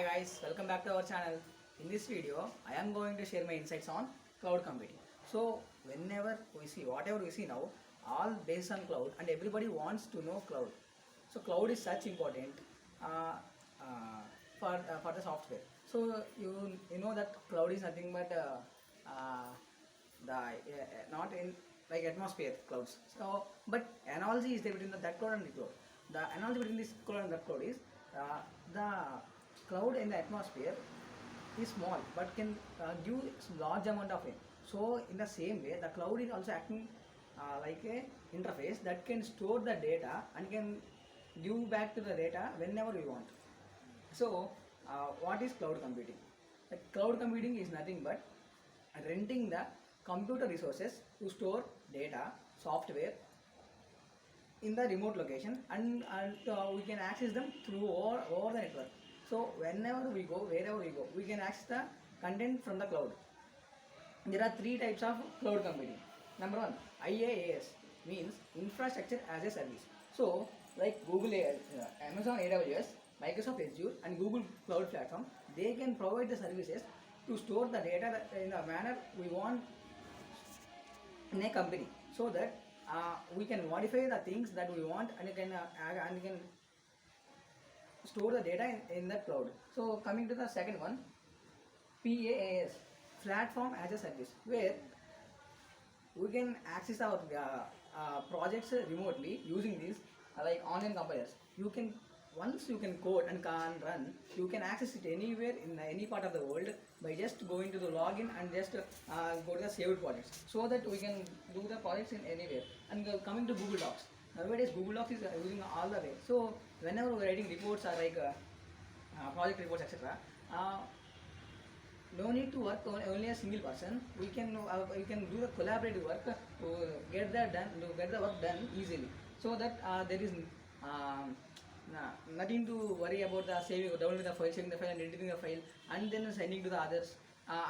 Hi guys, welcome back to our channel. In this video, I am going to share my insights on cloud computing. So whenever we see, whatever we see now, all based on cloud and everybody wants to know cloud. So cloud is such important uh, uh, for the software. So you know that cloud is nothing but uh, not in like atmosphere clouds. So but analogy is there between that cloud and the cloud. The analogy between this cloud and that cloud is the cloud in the atmosphere is small but can give large amount of rain. So in the same way, the cloud is also acting like a interface that can store the data and can give back to the data whenever we want. So what is cloud computing? The cloud computing is nothing but renting the computer resources to store data, software in the remote location, and we can access them through over the network. So whenever we go, wherever we go, we can access the content from the cloud. There are three types of cloud computing. Number one, IaaS means infrastructure as a service. So like Amazon AWS, Microsoft Azure, and Google Cloud Platform, they can provide the services to store the data in the manner we want in a company, so that we can modify the things that we want, and can store the data in the cloud. So coming to the second one, PaaS, platform as a service, where we can access our projects remotely using these like online compilers. You can once you can code and can run, you can access it anywhere in any part of the world by just going to the login and just go to the saved projects, so that we can do the projects in anywhere. And coming to Google Docs, nowadays Google Docs is using all the way. So whenever we're writing reports or like project reports, etc., no need to work on only a single person. We can do the collaborative work to get the work done easily, so that there is nothing to worry about the saving, downloading the file, saving the file, and editing the file, and then sending to the others,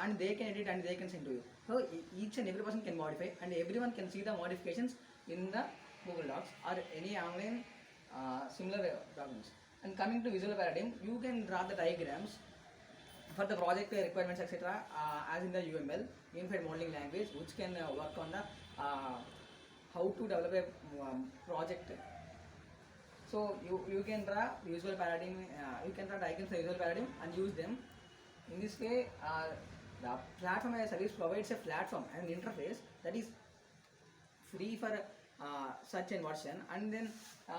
and they can edit and they can send to you. So each and every person can modify, and everyone can see the modifications in the Google Docs or any online similar documents. And coming to visual paradigm, you can draw the diagrams for the project requirements, etc., as in the UML, Unified Modeling Language, which can work on the how to develop a project. So you can draw visual paradigm, you can draw diagrams for visual paradigm and use them. In this way, the platform as a service provides a platform and an interface that is free for such a version, and then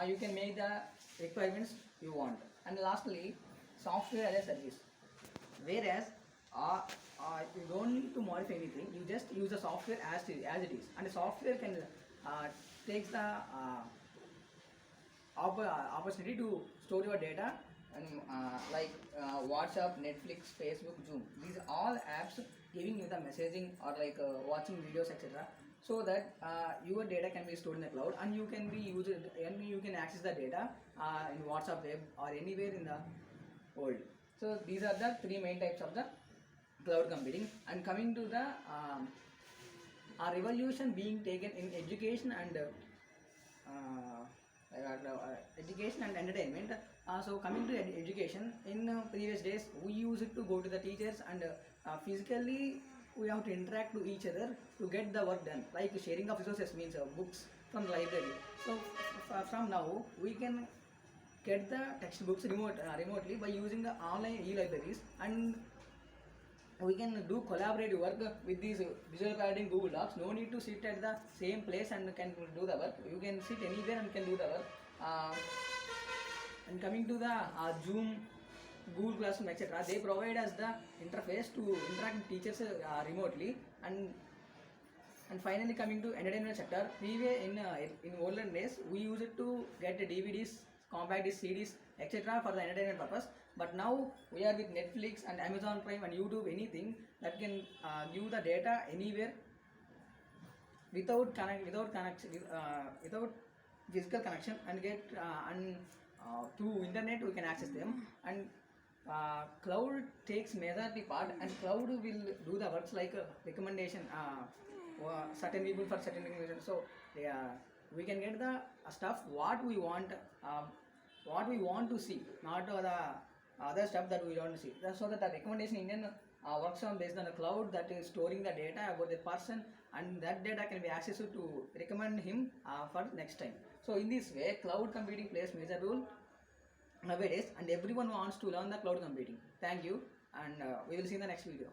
you can make the requirements you want. And lastly, software as a service, whereas you don't need to modify anything, you just use the software as it is, and the software can takes the opportunity to store your data, and like WhatsApp, Netflix, Facebook, Zoom, these all apps giving you the messaging or like watching videos, etc., so that your data can be stored in the cloud, and you can be used, and you can access the data in WhatsApp web or anywhere in the world. So these are the three main types of the cloud computing. And coming to the a revolution being taken in education and education and entertainment. So coming to education, in previous days we used to go to the teachers, and physically we have to interact with each other to get the work done, like sharing of resources means books from the library. So from now we can get the textbooks remotely by using the online e-libraries, and we can do collaborative work with these visual paradigm Google Docs. No need to sit at the same place and can do the work. You can sit anywhere and can do the work. And coming to the Zoom, Google Classroom, etc., they provide us the interface to interact with teachers remotely. And finally, coming to entertainment sector, in olden days we used it to get DVDs, compact discs, CDs, etc., for the entertainment purpose. But now we are with Netflix and Amazon Prime and YouTube, anything that can give the data anywhere without physical connection, and get through internet we can access them. And cloud takes majority part, and cloud will do the works like recommendation certain people for certain recommendations. So we can get the stuff what we want to see, not the other stuff that we don't see. So that the recommendation Indian works on based on the cloud that is storing the data about the person, and that data can be accessed to recommend him for next time. So in this way, cloud computing plays major role nowadays, and everyone wants to learn the cloud computing. Thank you, and we will see in the next video.